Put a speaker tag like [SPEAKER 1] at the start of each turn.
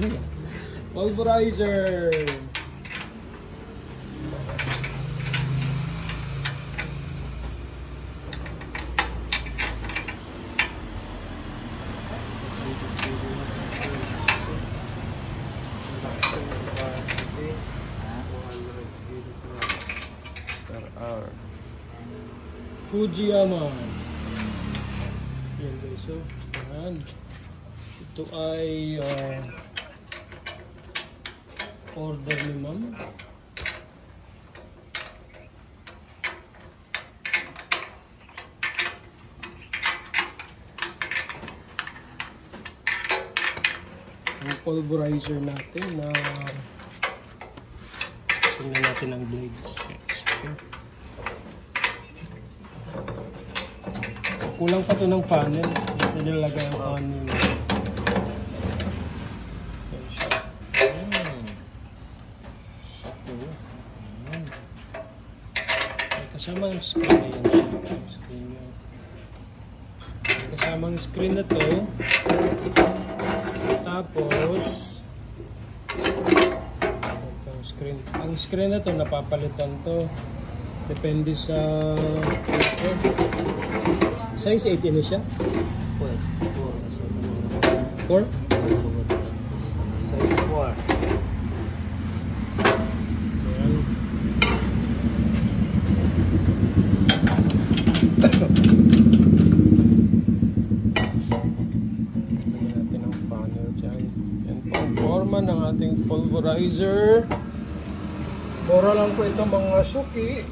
[SPEAKER 1] Pulverizer. Per hour. Fujiyama. Yan guys, so yan. Ito ay order ni ma'am. Ang pulverizer natin na tingnan natin ang blades. Okay. Kulang pa to ng funnel. Ito nilalagay ang funnel. Kasamang screen na yan. Kasamang screen na to. Tapos ang screen na to napapalitan to. Depende sa size 8 na siya. 4?
[SPEAKER 2] Size 4.
[SPEAKER 1] Ng ating pulverizer. Mura lang po ito mga suki.